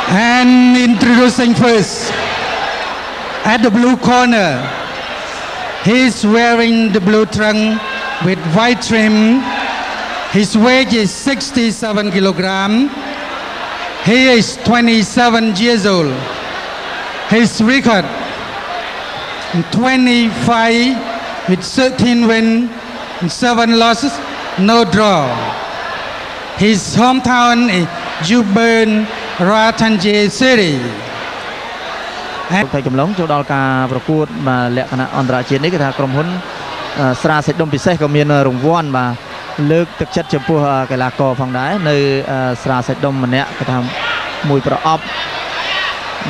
And introducing first, at the blue corner, he's wearing the blue trunk with white trim. His weight is 67 kilograms. He is 27 years old. His record 25 with 13 wins and 7 losses, no draw. His hometown is Juburn, Ratanjay City. តែកំឡុងចូលដល់ការប្រកួតលក្ខណៈអន្តរជាតិនេះគឺថាក្រុមហ៊ុនស្រាសេចដុំពិសេសក៏មានរង្វាន់បាទលើកទឹកចិត្តចំពោះកីឡាករផងដែរនៅស្រាសេចដុំម្នាក់គឺថាមួយប្រអប់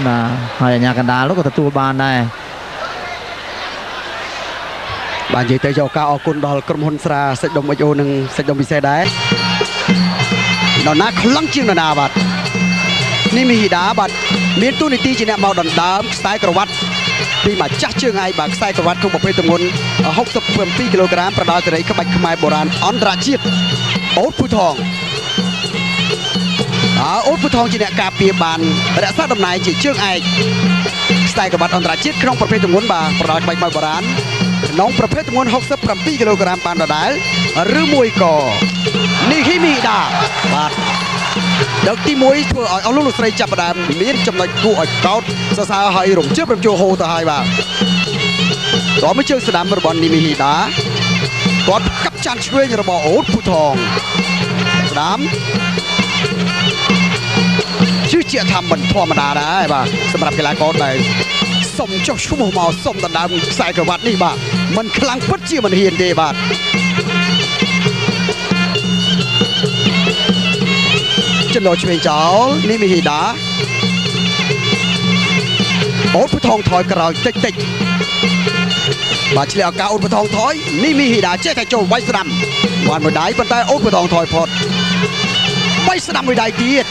បាទហើយអាញាកណ្ដាលនោះក៏ទទួលបានដែរបាទនិយាយទៅយកការអរគុណដល់ក្រុមហ៊ុនស្រាសេចដុំ XO និងសេចដុំពិសេសដែរនរណាខ្លាំងជាងនរណាបាទនេះមីហ៊ីដាបាទមានទូនីតិជាអ្នកមកដណ្ដើមខ្សែក្រវ៉ាត់ពីម្ចាស់ជើងឯកបាទខ្សែក្រវ៉ាត់ក្នុងប្រភេទទម្ងន់67គីឡូក្រាមប្រដាល់សេរីក្បាច់ខ្មែរបុរាណអន្តរជាតិអូតភូថងអូតភូថងជាអ្នកការពារបានរក្សាតំណែងជាជើងឯកខ្សែក្រវ៉ាត់អន្តរជាតិក្នុងប្រភេទទម្ងន់បាទប្រដាល់ក្បាច់ខ្មែរបុរាណក្នុងប្រភេទទម្ងន់67គីឡូក្រាមបានដដែលឬមួយក៏នេះហ៊ីមីដាបាទដឹកទី1ធ្វើឲ្យអស់លោកស្រីចាប់ផ្ដើមមានចំណុចគួរឲ្យកោតសរសើរឲ្យរំជើបរំជួហូរទៅហើយបាទតោះមកជើងស្ដាំរបស់នីមីហ៊ីដាគាត់កាប់ចាន់ឆ្វេងរបស់អូតភូថងស្ដាំជឿជាក់ថាមិនធម្មតាដែរបាទសម្រាប់កីឡាករដែលសុំចុះឈ្មោះមកសុំដណ្ដើមខ្សែក្រវ៉ាត់នេះបាទមិនខ្លាំងពិតជាមិនហ៊ានទេបាទចន្លោះឆ្វេងចោលនេះមីហ៊ីដាអូតភូថងថយក្រោយតិចបាទឆ្លៀតឱកាសអូតភូថងថយនេះមីហ៊ីដាចេះតែចូលវាយស្ដាំបានមួយដៃប៉ុន្តែអូតភូថងថយផុតវាយស្ដាំមួយដៃទៀត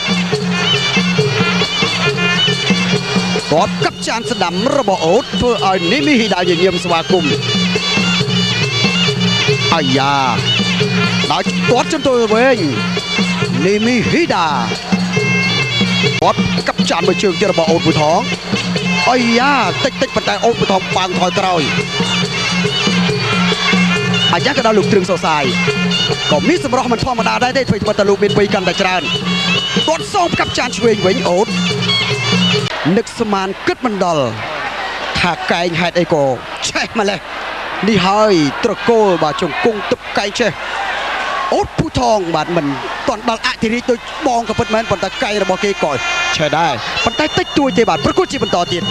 គាត់កាប់ចានស្ដាំរបស់អូតធ្វើឲ្យនេះមីហ៊ីដាញញឹមស្វាគមន៍អាយ៉ាដល់គាត់ជន់ទៅវិញនេះមីហ៊ីដាគាត់កាប់ចានមួយជើងទៀតរបស់អូតភូថងអាយ៉ាតិចប៉ុន្តែអូតភូថងប៉ាងថយក្រោយអាយ៉ាក៏ដល់លោកទ្រឹងសរសៃក៏មានសម្រស់មិនធម្មតាដែរទេធ្វើតែលោកមានវ័យកាន់តែច្រើនគាត់សងកាប់ចានឆ្វេងវិញអូតនឹកស្មានគិតមិនដល់ថាកែងហេតុអីក៏ឆេះម្លេះនេះហើយត្រកូលបាទជង្គង់ទឹកកែងចេះអូតភូថងបាទមិនតន់ដល់អធិរាជដូចបងក៏ពិតមែនប៉ុន្តែកែងរបស់គេក៏ឆេះដែរប៉ុន្តែតិចតួចទេបាទប្រកួតជាបន្តទៀត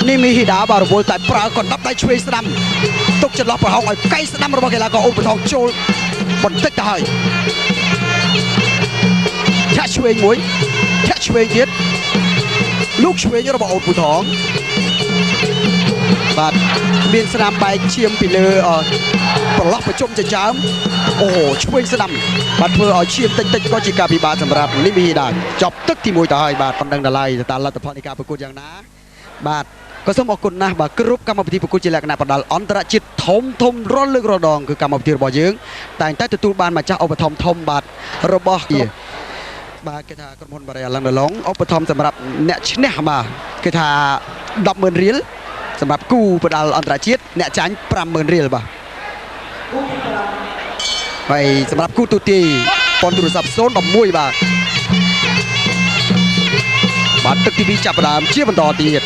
នេះមីហ៊ីដាបាទរវល់តែប្រើកណ្ដាប់ដៃឆ្វេងស្ដាំទុកចន្លោះប្រហោងឲ្យកែងស្ដាំរបស់កីឡាករអូតភូថងចូលបន្តិចទៅហើយធាក់ឆ្វេងមួយធាក់ឆ្វេងទៀតលោកឆ្វេងរបស់អូតភូថងបាទមានស្នាមបែកឈាមពីលើប្រឡោះប្រជុំចិញ្ចើមអូឆ្វេងស្ដាំបាទធ្វើឲ្យឈាមតិចក៏ជាការពិបាកសម្រាប់នីមីហ៊ីដាចប់ទឹកទី1ទៅហើយបាទប៉ុណ្ណឹងដល់ហើយតើលទ្ធផលនៃការប្រកួតយ៉ាងណាបាទក៏សូមអរគុណណាស់បាទគ្រប់កម្មវិធីប្រកួតជាលក្ខណៈបណ្ដាលអន្តរជាតិធំរាល់លើករាល់ដងគឺកម្មវិធីរបស់យើងតែងតែទទួលបានម្ចាស់ឧបត្ថម្ភធំបាទរបស់បាទគេថាក្រុមហ៊ុនបារីអាឡង់ដឡុងឧបត្ថម្ភសម្រាប់អ្នកឈ្នះបាទគេថា 10,000 រៀលសម្រាប់គូបណ្ដាលអន្តរជាតិអ្នកចាញ់ 50,000 រៀលបាទហើយសម្រាប់គូទូទាយប៉ុនទូរស័ព្ទ011បាទទឹកទី2ចាប់ផ្ដើមជាបន្តទៀត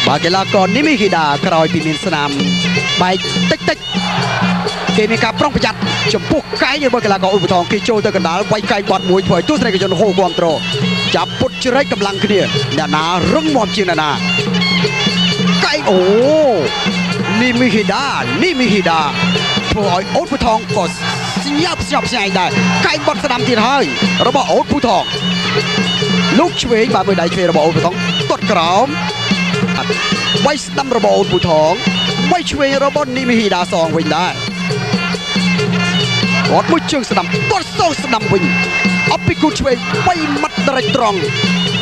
បាទកីឡាករនីមីហ៊ីដាក្រោយពីមានស្នាមបែកតិចគេមានការប្រុងប្រយ័ត្នចំពោះកែងរបស់កីឡាករអូតភូថងគេចូលទៅកណ្ដាលវាយកែងបាត់មួយធ្វើឲ្យទស្សនិកជនហូរគាំទ្រចាប់ពុតជ្រែកកម្លាំងគ្នាអ្នកណារឹងមាំជាងអ្នកណាកែងអូនីមីហ៊ីដាធ្វើឲ្យអូតភូថងក៏ស្ញាប់ស្ញែងដែរកែងបាត់ស្ដាំទៀតហើយរបស់អូតភូថងលោកឆ្វេងបាទមួយដៃឆ្វេងរបស់អូតភូថងទាត់ក្រោមវាយស្ដាំរបស់អូតភូថងវាយឆ្វេងរបស់នីមីហ៊ីដាសងវិញដែរគាត់មួយជើងស្ដាំទាត់សងស្ដាំវិញអបពីគូឆ្វេង3ម៉ាត់ត្រេចត្រង់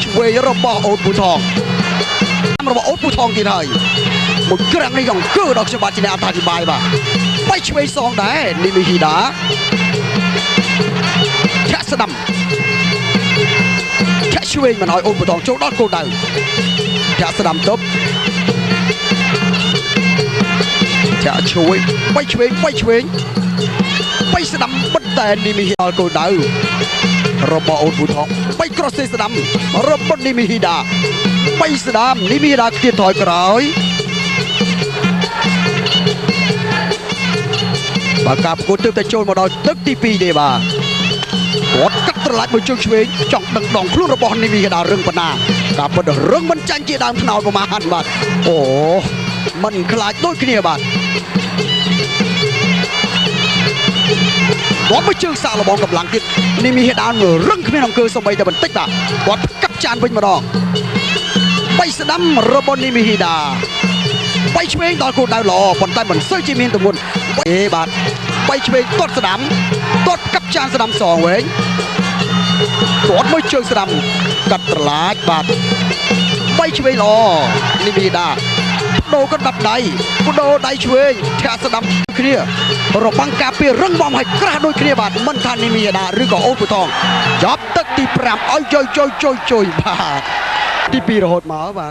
ឆ្វេងរបស់អូតភូថងរបស់អូតភូថងទៀតហើយ một cái này dòng cơ đọc cho bạn chỉ là thay đi bài bà bay chơi song đấy đi mi hi đá chả sẽ đâm chả chơi mà nói ôm một thằng chỗ đó cô đầu chả sẽ đâm tốt chả chơi bay sẽ đâm bất tèn đi mi hi đá cô đầu rồi bỏ ôm một thằng bay cross sẽ đâm rồi bất đi mi hi đá bay sẽ đâm đi mi hi đá kia thổi còi bà cặp cô tiếp tay trôi một đôi tức tivi để bà quật cắt lại một chương trình chọn đằng đòn luôn rồi bọn này vì đào rừng bần à cặp một rừng bần tranh chia đàm nào mà ăn bà ồ mình lại đôi kia bà quật một chương sao là bọn gặp lặng kia nên mi hiện đào người rừng cái lòng cơ xong bây giờ mình tích à quật cắt tràn bên mà đòn bay sẽ đâm rồi bọn này mi đà bay chơi đòi cô đào lò còn tay mình sơi chi miên tụi mình ê bạn bay chơi tốt sẽ đắm tốt cấp trang sẽ đắm sò với tốt môi trường sẽ đắm cắt lá bạn bay chơi lò đi đà đồ con đập đầy con đồ đầy chơi theo sẽ đắm kia rồi băng cà phê răng bom hay cả đôi kia bạn mình than đi đà rưỡi có ốp của thòng chóp tất đi pram ôi chơi bà đi pi rồi hột máu bà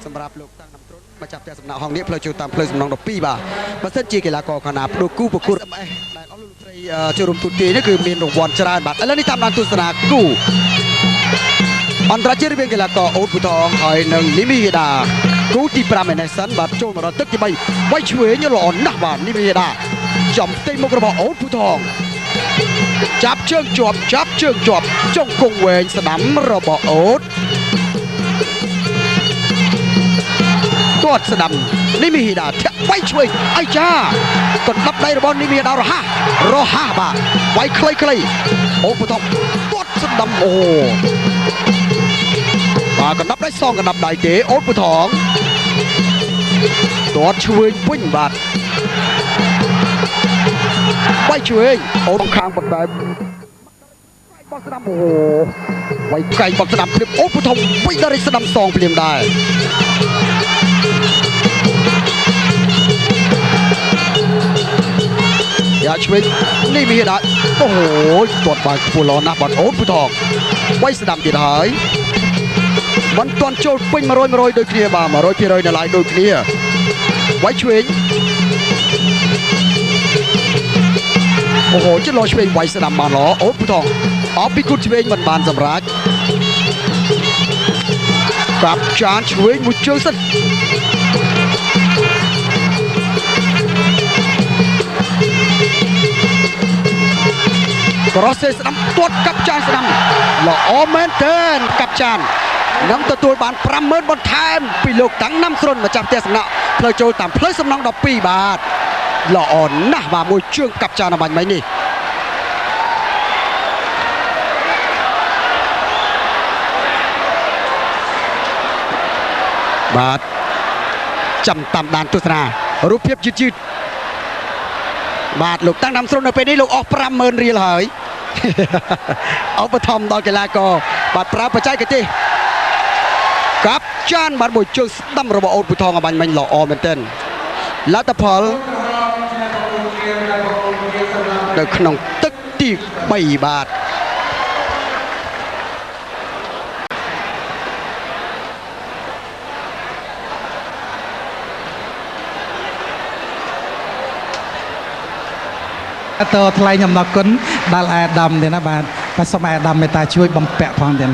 สำหรับลูกตั้งน้ำต้นมาจับแต่สำนักห้องนี้เพลย์จูตามเพลย์สำนักดอกปีบ่ามาเส้นจีกีฬากอขนาบดูกู้ประกุรได้เอาลูกไทยจูรุมตุตีนี่คือมีนรางวัลชราบัตรแล้วนี่ทำงานตุสนากู้อันตรายที่เรียนกีฬากอโอ๊ตผู้ทองหอยหนึ่งนิมิดากู้ที่ปรามในสันบัตรโจมเราตึกที่ใบไว้ช่วยเนี่ยหล่อนนักบาทนิมิดาจอมเต็มมกระบอกโอ๊ตผู้ทองจับเชือกจวบจงกงเวงสนามระบอกโอ๊ตตัวสนามนี่มีดาไว้ช่วยไอ้จ้ากดนับได้ระบอนนี่มีดารอห้าบาทไว้ใครโอ้ปฐมตัวสนามโอ้บากันนับได้ซองกันนับได้เก๋โอ้ปฐมตัวช่วยวิ่งบาทไว้ช่วยโอ้ตรงข้างบักได้บักสนามโอ้ไว้ไกลบักสนามเปลี่ยนโอ้ปฐมไว้ได้สนามซองเปลี่ยนได้อย่าช่วยนี่มีอะไรโอ้โหตรวจบอลฟูร้อนนะบอลโอ๊ตผู้ทองไว้สนามเดียดหายมันตอนโจดปิ้งมาโรยโดยเคลียร์บ่ามาโรยพี่โรยในลายโดยเคลียร์ไว้ช่วยโอ้โหจะรอช่วยไว้สนามบอลล้อโอ๊ตผู้ทองออฟพิคุช่วยมันบานสำราญกลับจานช่วยมุดเชือกสั้นกรอสเซสนำตัวกับจานสนำหล่ออเมนเทนกับจานนำตัวบานประเมินบนแทนปีลูกตั้งน้ำสนมาจับเตะสำนักเพลย์โจตามเพลย์สำนักดอกปีบาทหล่ออ่อนนะมามวยเชื่องกับจานอะไรไหมนี่บาทจำตามดานตุสนารูปเพียบยืดบาทลูกตั้งนำสนไปนี่ลูกออกประเมินเรียลหายเอาไปทำตอนกีฬากบาทปราบประจัยกันจีกับจานบาทบวยเชือกตั้มระบบโอ๊ตผู้ทองอบันมันหล่ออเมนเทนลัตพอลเด็กขนมตึกตีใบบาทตัวทลายยำนกุนดาลอาดำเดี๋ยวนะบานผสมอาดำเมตาช่วยบำแปะพองเด่น